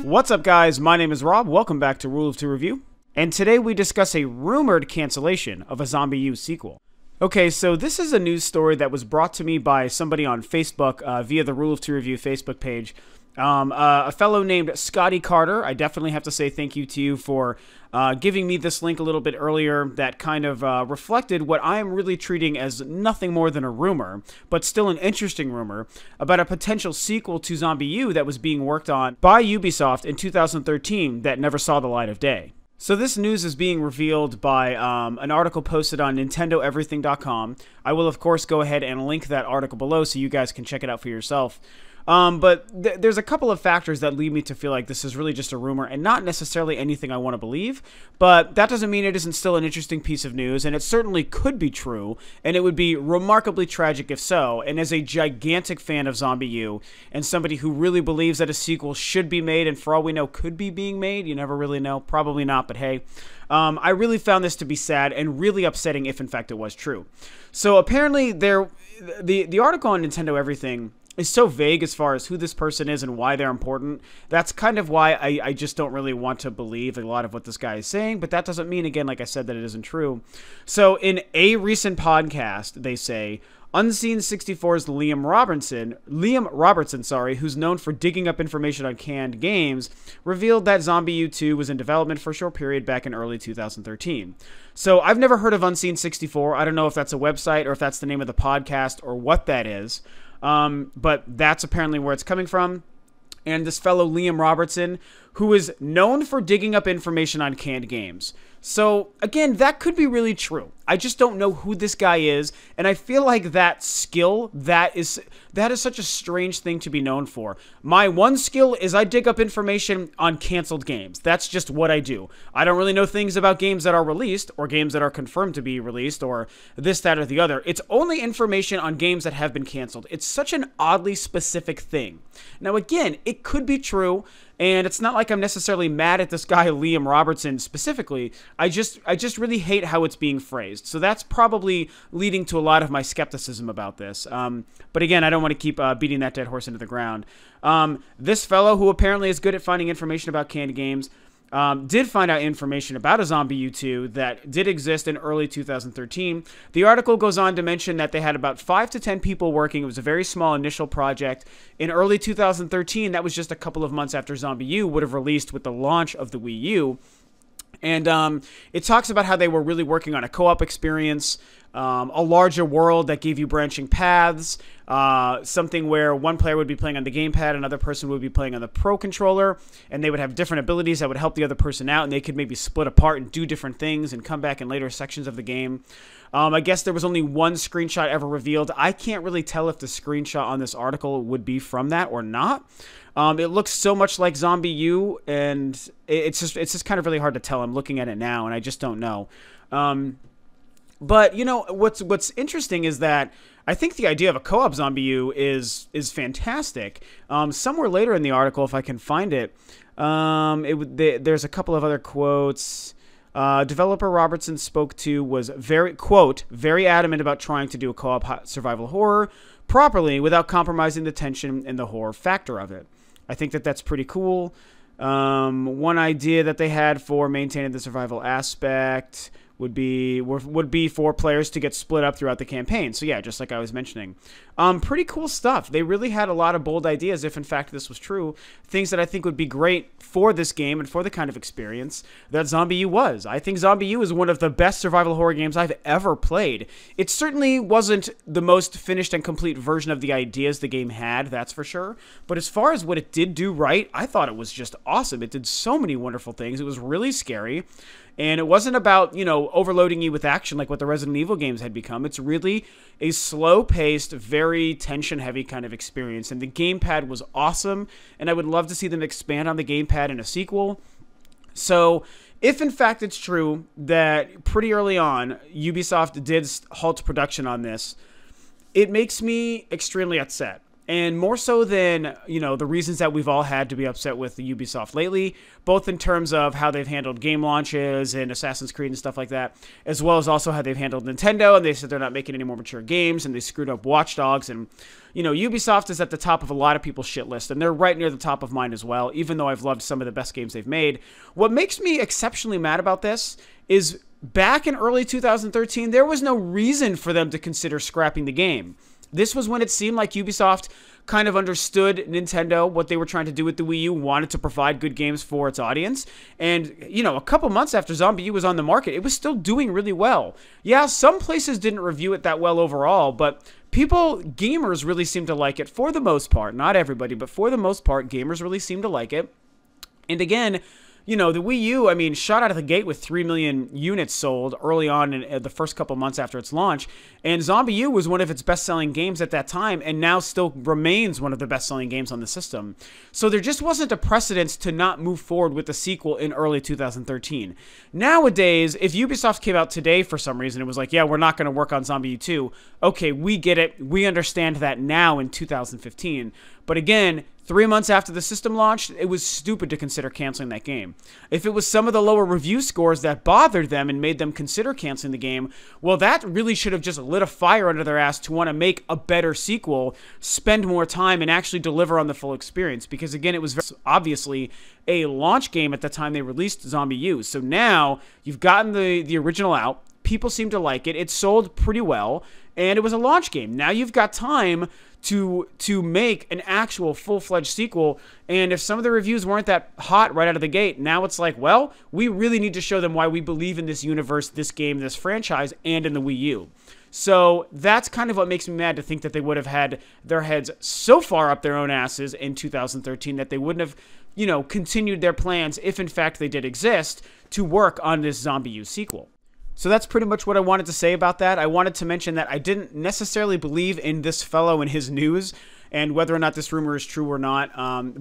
What's up, guys? My name is Rob. Welcome back to Rule of Two Review. And today we discuss a rumored cancellation of a ZombiU sequel. Okay, so this is a news story that was brought to me by somebody on Facebook via the Rule of Two Review Facebook page. A fellow named Scotty Carter. I definitely have to say thank you to you for giving me this link a little bit earlier that kind of reflected what I am really treating as nothing more than a rumor, but still an interesting rumor, about a potential sequel to ZombiU that was being worked on by Ubisoft in 2013 that never saw the light of day. So this news is being revealed by an article posted on NintendoEverything.com. I will, of course, go ahead and link that article below so you guys can check it out for yourself. But there's a couple of factors that lead me to feel like this is really just a rumor and not necessarily anything I want to believe. But that doesn't mean it isn't still an interesting piece of news, and it certainly could be true, and it would be remarkably tragic if so. And as a gigantic fan of ZombiU, and somebody who really believes that a sequel should be made, and for all we know could be being made, you never really know, probably not, but hey, I really found this to be sad and really upsetting if in fact it was true. So apparently the article on Nintendo Everything is so vague as far as who this person is and why they're important. That's kind of why I just don't really want to believe a lot of what this guy is saying, but that doesn't mean, again, like I said, that it isn't true. So in a recent podcast, they say, Unseen64's Liam Robertson, who's known for digging up information on canned games, revealed that ZombiU 2 was in development for a short period back in early 2013. So I've never heard of Unseen64. I don't know if that's a website or if that's the name of the podcast or what that is. But that's apparently where it's coming from. And this fellow Liam Robertson, who is known for digging up information on canned games. So, again, that could be really true. I just don't know who this guy is, and I feel like that skill, that is such a strange thing to be known for. My one skill is I dig up information on canceled games. That's just what I do. I don't really know things about games that are released, or games that are confirmed to be released, or this, that, or the other. It's only information on games that have been canceled. It's such an oddly specific thing. Now, again, it could be true, and it's not like I'm necessarily mad at this guy, Liam Robertson, specifically. I just really hate how it's being phrased. So that's probably leading to a lot of my skepticism about this. But again, I don't want to keep beating that dead horse into the ground. This fellow, who apparently is good at finding information about canned games, did find out information about a ZombiU 2 that did exist in early 2013. The article goes on to mention that they had about 5 to 10 people working. It was a very small initial project. In early 2013, that was just a couple of months after ZombiU would have released with the launch of the Wii U. And it talks about how they were really working on a co-op experience, a larger world that gave you branching paths, something where one player would be playing on the gamepad, another person would be playing on the Pro controller, and they would have different abilities that would help the other person out, and they could maybe split apart and do different things and come back in later sections of the game. I guess there was only one screenshot ever revealed. I can't really tell if the screenshot on this article would be from that or not. It looks so much like ZombiU, and it's just kind of really hard to tell. I'm looking at it now, and I just don't know. But you know what's interesting is that I think the idea of a co-op ZombiU is fantastic. Somewhere later in the article, if I can find it, there's a couple of other quotes. Developer Robertson spoke to was very adamant about trying to do a co-op survival horror properly without compromising the tension and the horror factor of it. I think that that's pretty cool. One idea that they had for maintaining the survival aspect would be for players to get split up throughout the campaign. So yeah, just like I was mentioning. Pretty cool stuff. They really had a lot of bold ideas, if in fact this was true. Things that I think would be great for this game and for the kind of experience that ZombiU was. I think ZombiU is one of the best survival horror games I've ever played. It certainly wasn't the most finished and complete version of the ideas the game had, that's for sure. But as far as what it did do right, I thought it was just awesome. It did so many wonderful things. It was really scary. And it wasn't about, you know, overloading you with action like what the Resident Evil games had become. It's really a slow-paced, very tension-heavy kind of experience. And the gamepad was awesome, and I would love to see them expand on the gamepad in a sequel. So, if in fact it's true that pretty early on, Ubisoft did halt production on this, it makes me extremely upset. And more so than, you know, the reasons that we've all had to be upset with the Ubisoft lately, both in terms of how they've handled game launches and Assassin's Creed and stuff like that, as well as also how they've handled Nintendo, and they said they're not making any more mature games, and they screwed up Watch Dogs, and, you know, Ubisoft is at the top of a lot of people's shit list, and they're right near the top of mine as well, even though I've loved some of the best games they've made. What makes me exceptionally mad about this is back in early 2013, there was no reason for them to consider scrapping the game. This was when it seemed like Ubisoft kind of understood Nintendo, what they were trying to do with the Wii U, wanted to provide good games for its audience. And, you know, a couple months after ZombiU was on the market, it was still doing really well. Yeah, some places didn't review it that well overall, but gamers really seemed to like it for the most part. Not everybody, but for the most part, gamers really seemed to like it. And again, you know, the Wii U, I mean, shot out of the gate with 3 million units sold early on in the first couple months after its launch. And ZombiU was one of its best-selling games at that time, and now still remains one of the best-selling games on the system. So there just wasn't a precedent to not move forward with the sequel in early 2013. Nowadays, if Ubisoft came out today for some reason, it was like, yeah, we're not going to work on ZombiU 2. Okay, we get it. We understand that now in 2015. But again, 3 months after the system launched, it was stupid to consider canceling that game. If it was some of the lower review scores that bothered them and made them consider canceling the game, well, that really should have just lit a fire under their ass to want to make a better sequel, spend more time, and actually deliver on the full experience. Because again, it was very obviously a launch game at the time they released ZombiU. So now you've gotten the original out. People seem to like it. It sold pretty well, and it was a launch game. Now you've got time to make an actual full-fledged sequel, and if some of the reviews weren't that hot right out of the gate, now it's like, well, we really need to show them why we believe in this universe, this game, this franchise, and in the Wii U. So that's kind of what makes me mad, to think that they would have had their heads so far up their own asses in 2013 that they wouldn't have, you know, continued their plans, if in fact they did exist, to work on this ZombiU sequel. So that's pretty much what I wanted to say about that. I wanted to mention that I didn't necessarily believe in this fellow and his news, and whether or not this rumor is true or not.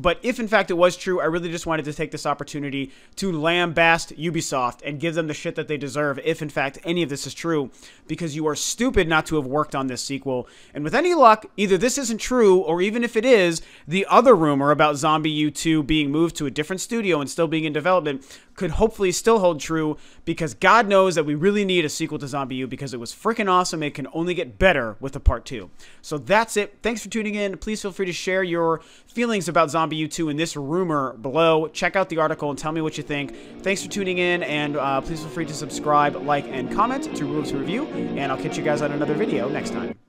But if in fact it was true, I really just wanted to take this opportunity to lambaste Ubisoft and give them the shit that they deserve if in fact any of this is true, because you are stupid not to have worked on this sequel. And with any luck, either this isn't true, or even if it is, the other rumor about ZombiU 2 being moved to a different studio and still being in development could hopefully still hold true, because God knows that we really need a sequel to ZombiU, because it was freaking awesome. It can only get better with a part 2. So that's it. Thanks for tuning in. Please feel free to share your feelings about ZombiU 2 and this rumor below. Check out the article and tell me what you think. Thanks for tuning in, and please feel free to subscribe, like, and comment to Rules Review, and I'll catch you guys on another video next time.